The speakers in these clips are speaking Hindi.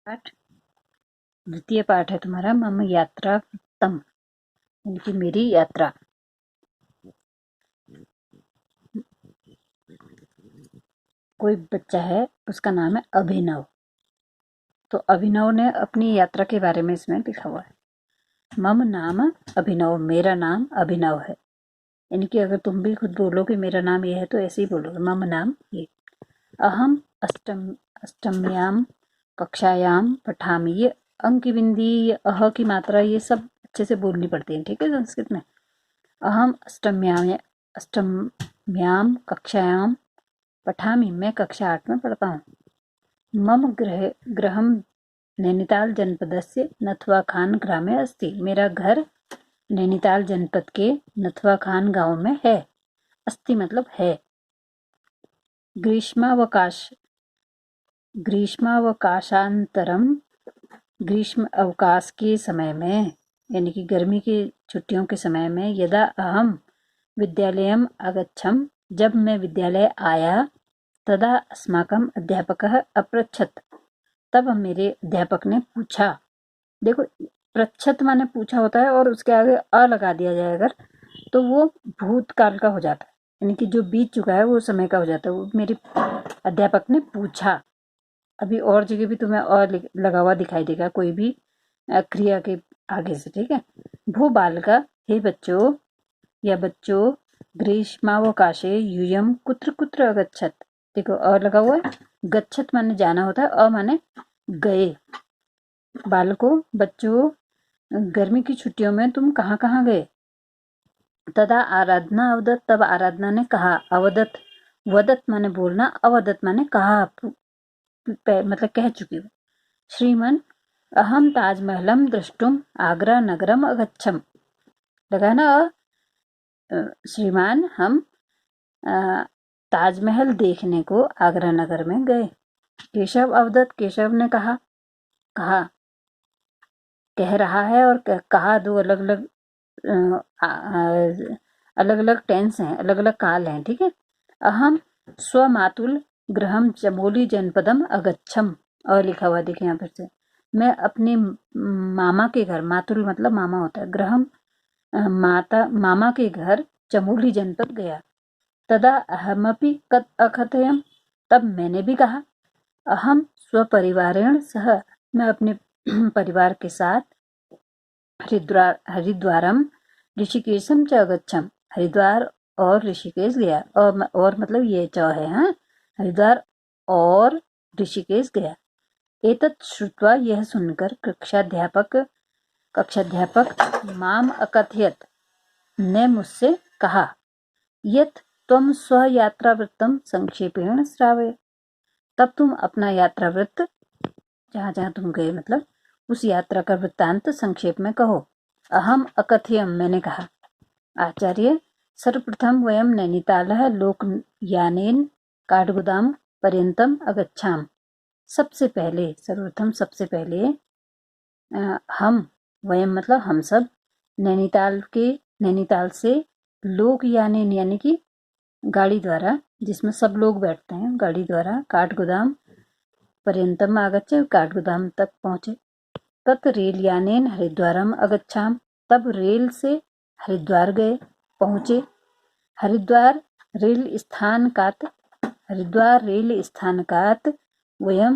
पाठ द्वितीय पाठ है तुम्हारा मम यात्रा वृत्तम, यानी कि मेरी यात्रा। कोई बच्चा है, उसका नाम है अभिनव। तो अभिनव ने अपनी यात्रा के बारे में इसमें लिखा हुआ है। मम नाम अभिनव, मेरा नाम अभिनव है। यानी कि अगर तुम भी खुद बोलो कि मेरा नाम ये है तो ऐसे ही बोलोगे, मम नाम ये। अहम अष्टम्याम कक्षायाम पठामि। ये अंक बिंदी, अह की मात्रा, ये सब अच्छे से बोलनी पड़ती है, ठीक है, संस्कृत में। अहम अष्टम्याम कक्षायाम पठामि, मैं कक्षा 8 में पढ़ता हूँ। मम गृहम नैनीताल जनपदस्य नथवा खान ग्रामे अस्ति, मेरा घर नैनीताल जनपद के नथवा खान गांव में है। अस्ति मतलब है। ग्रीष्मावकाशांतरम, ग्रीष्म अवकाश के समय में, यानी कि गर्मी की छुट्टियों के समय में, यदा अहम विद्यालयम आगच्छम, जब मैं विद्यालय आया, तदा अस्माकम अध्यापकः अपृच्छत्, तब मेरे अध्यापक ने पूछा। देखो, पृच्छत माने पूछा होता है और उसके आगे अ लगा दिया जाए अगर, तो वो भूतकाल का हो जाता है, यानी कि जो बीत चुका है वो समय का हो जाता है। वो मेरे अध्यापक ने पूछा। अभी और जगह भी तुम्हें अ लगा हुआ दिखाई देगा कोई भी क्रिया के आगे से, ठीक है। भू बालका, हे बच्चों या बच्चों, ग्रीष्मावकाशे यूयम कुत्र कुत्र अगच्छत। देखो अ लगा हुआ है, गच्छत माने जाना होता है, अ माने गए। बालकों, बच्चों, गर्मी की छुट्टियों में तुम कहाँ कहाँ गए। तदा आराधना अवदत, तब आराधना ने कहा। अवदत, वदत माने बोलना, अवदत माने कहा, मतलब कह चुकी हूँ। श्रीमन अहम ताजमहलम द्रष्टुम आगरा नगरम अगच्छम, लगा ना। श्रीमान, हम ताजमहल देखने को आगरा नगर में गए। केशव अवदत, केशव ने कहा। कहा कह रहा है और कहा दो अलग अलग टेंस हैं, अलग अलग काल हैं, ठीक है। अहम स्वमातुल गृहम चमोली जनपदम अगच्छम, और लिखा हुआ देखे यहाँ पर से, मैं अपने मामा के घर, मातुल मतलब मामा होता है, गृहम मामा के घर चमोली जनपद गया। तदा अहमपि अकथयम, तब मैंने भी कहा। अहम स्वपरिवारेण सह, मैं अपने परिवार के साथ हरिद्वारम ऋषिकेशम च अगच्छम, हरिद्वार और ऋषिकेश गया। और मतलब ये च है, हाँ, हरिद्वार और ऋषिकेश गया। एतत् श्रुत्वा, यह सुनकर, कक्षाध्यापक माम अकथयत, ने मुझसे कहा, यत् त्वं स्वयात्रावृत्तं संक्षेपेण श्रावय, तब तुम अपना यात्रावृत्त, जहाँ जहाँ तुम गए मतलब उस यात्रा का वृत्तांत संक्षेप में कहो। अहम अकथयम, मैंने कहा। आचार्य, सर्वप्रथम वयम नैनीतालः लोकयानेन काठगोदाम पर्यन्तम अगच्छाम, सबसे पहले, सर्वप्रथम सबसे पहले, हम, वयम मतलब हम सब, नैनीताल से लोकयानेन यानी कि गाड़ी द्वारा, जिसमें सब लोग बैठते हैं, गाड़ी द्वारा, काठगोदाम पर्यन्तम आगच्छे, काठगोदाम तक पहुंचे। तत् रेलयानेन हरिद्वारम अगच्छाम, तब रेल से हरिद्वार गए, पहुंचे। हरिद्वार रेल स्थानकात् वयम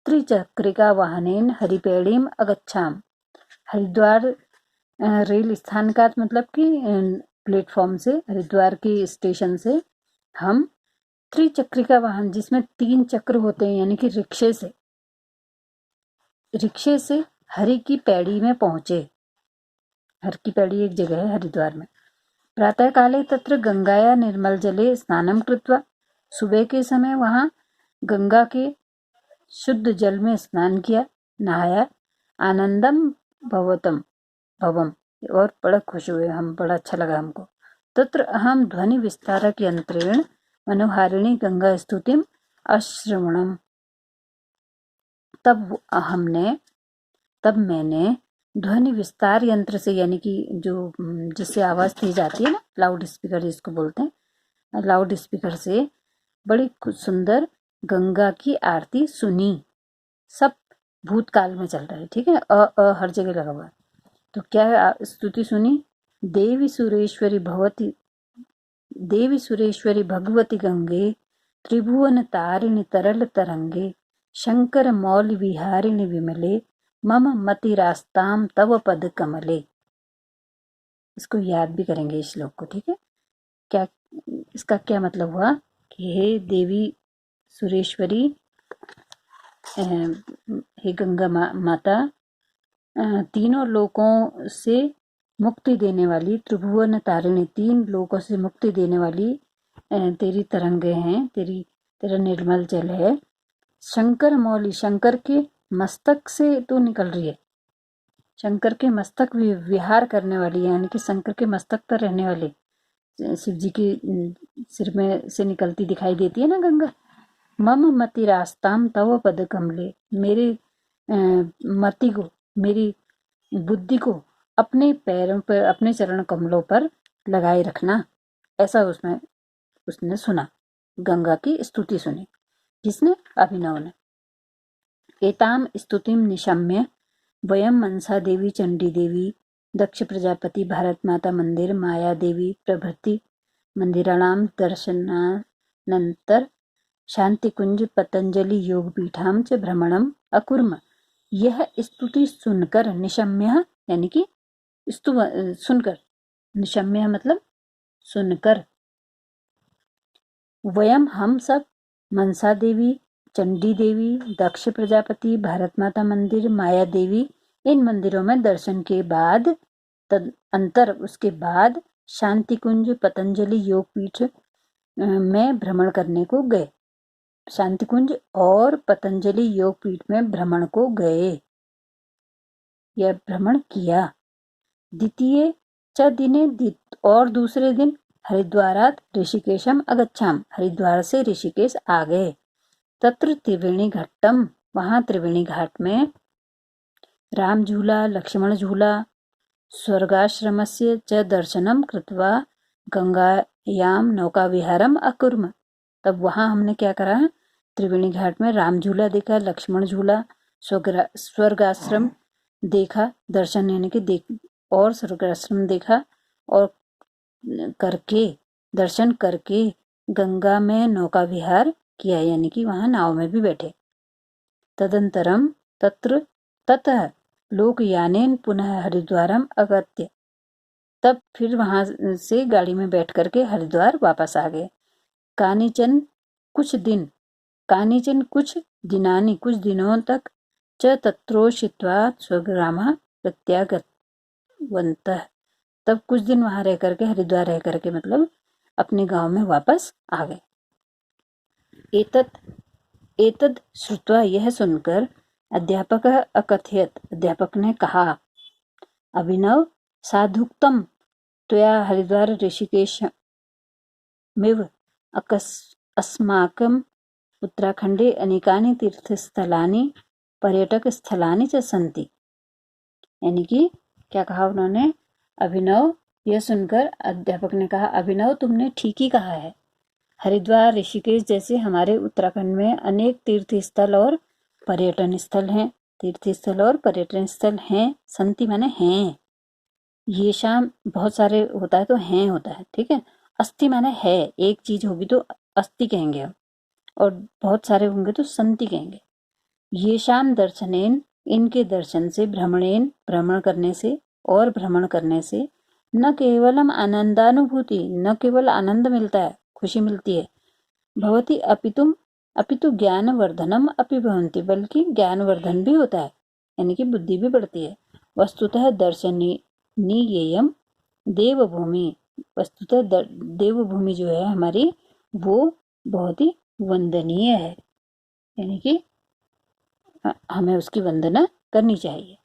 त्रिचक्रिका वाहनेन हरिपेड़ीम अगच्छाम। हरिद्वार रेल स्थानकात् मतलब कि प्लेटफॉर्म से, हरिद्वार के स्टेशन से हम त्रिचक्रिका वाहन, जिसमें 3 चक्र होते हैं, यानी कि रिक्शे से हरि की पैड़ी में पहुंचे। हरि की पैड़ी एक जगह है हरिद्वार में। प्रातः काले तत्र गंगाया निर्मल जले स्नानम कृत्वा, सुबह के समय वहां गंगा के शुद्ध जल में स्नान किया, नहाया। आनंदम भवम, और बड़ा खुश हुए हम, बड़ा अच्छा लगा हमको। तत्र अहम ध्वनि विस्तारक यंत्रेण मनोहारिणी गंगा स्तुतिम अश्रवणम, तब मैंने ध्वनि विस्तार यंत्र से, यानी कि जो जिससे आवाज दी जाती है ना, लाउड स्पीकर जिसको बोलते हैं, लाउड स्पीकर से बड़ी सुंदर गंगा की आरती सुनी। सब भूतकाल में चल रहा है, ठीक है, अ हर जगह लगा हुआ है। तो क्या है, स्तुति सुनी, देवी सुरेश्वरी भगवती, देवी सुरेश्वरी भगवती गंगे, त्रिभुवन तारिणि तरल तरंगे, शंकर मौल विहारिणि विमले, मम मतिरास्ताम तव पद कमले। इसको याद भी करेंगे इस श्लोक को, ठीक है। क्या इसका क्या मतलब हुआ कि हे देवी सुरेश्वरी, हे गंगा माता, तीनों लोकों से मुक्ति देने वाली, त्रिभुवन तारिणी, 3 लोकों से मुक्ति देने वाली तेरी तरंगे हैं, तेरा निर्मल जल है। शंकर मौली, शंकर के मस्तक से तू निकल रही है, शंकर के मस्तक विहार करने वाली, यानी कि शंकर के मस्तक पर रहने वाली, शिव जी की सिर में से निकलती दिखाई देती है ना गंगा। मम मति रास्ताम तव पद कमले, मेरे मति को, मेरी बुद्धि को अपने पैरों पर, अपने चरण कमलों पर लगाए रखना। ऐसा उसने सुना, गंगा की स्तुति सुनी, जिसने, अभिनव ने। एताम स्तुतिम निशम्य वयम मनसा देवी, चंडी देवी, दक्ष प्रजापति, भारत माता मंदिर, माया देवी प्रभृति मंदिराणाम दर्शनानंतर शांति कुंज पतंजलि योग पीठाम च भ्रमणम अकुर्म। यह स्तुति सुनकर, निशम्य यानी कि सुनकर, निशम्य मतलब सुनकर, वयम हम सब, मनसा देवी, चंडी देवी, दक्ष प्रजापति, भारत माता मंदिर, माया देवी, इन मंदिरों में दर्शन के बाद, तदंतर उसके बाद शांति कुंज पतंजलि योग पीठ में भ्रमण करने को गए। शांति कुंज और पतंजलि योग पीठ में भ्रमण को गए, यह भ्रमण किया। द्वितीय च दिने, और दूसरे दिन, हरिद्वारात ऋषिकेशम अगच्छाम, हरिद्वार से ऋषिकेश आ गए। तत्र त्रिवेणी घट्टम, वहां त्रिवेणी घाट में राम झूला, लक्ष्मण झूला, स्वर्गाश्रमस्य च दर्शनम कृत्वा गंगायाम नौका विहारम अकुर्म। तब वहां हमने क्या करा, त्रिवेणी घाट में राम झूला देखा, लक्ष्मण झूला, स्वर्गाश्रम देखा, दर्शन यानी कि और स्वर्गाश्रम देखा, और दर्शन करके गंगा में नौका विहार किया, यानी कि वहां नाव में भी बैठे। तदंतरम ततः लोकयानेन पुनः हरिद्वारम अगत्य, तब फिर वहां से गाड़ी में बैठ करके हरिद्वार वापस आ गए। कानिचन कुछ दिनानि, कुछ दिनों तक, च तत्रोषित्वा स्वग्रामः प्रत्यागतवन्तः, तब कुछ दिन वहां रह करके, हरिद्वार रह करके मतलब अपने गांव में वापस आ गए। एतद श्रुत्वा, यह सुनकर, अध्यापक अकथयत, अध्यापक ने कहा, अभिनव साधुक्तम त्वया हरिद्वार ऋषिकेशमिव अस्माकं उत्तराखंडे अनेकानि तीर्थस्थलानि पर्यटकस्थलानि च सन्ति। यानी कि क्या कहा उन्होंने, अभिनव, यह सुनकर अध्यापक ने कहा, अभिनव तुमने ठीक ही कहा है, हरिद्वार ऋषिकेश जैसे हमारे उत्तराखंड में अनेक तीर्थ स्थल और पर्यटन स्थल हैं। तीर्थ स्थल और पर्यटन स्थल हैं, संति माने हैं, ये शाम बहुत सारे होता है तो हैं होता है, ठीक है। अस्थि माने है, एक चीज होगी तो अस्थि कहेंगे हम, और बहुत सारे होंगे तो संति कहेंगे। ये शाम दर्शनेन, इनके दर्शन से, भ्रमणेन, भ्रमण करने से, और भ्रमण करने से, न केवलम आनंदानुभूति, न केवल आनंद मिलता है, खुशी मिलती है, भवती अपितु ज्ञानवर्धनम अपि भवन्ति, बल्कि ज्ञानवर्धन भी होता है, यानी कि बुद्धि भी बढ़ती है। वस्तुतः दर्शनीयेयम देवभूमि, वस्तुतः देवभूमि जो है हमारी, वो बहुत ही वंदनीय है, यानी कि हमें उसकी वंदना करनी चाहिए।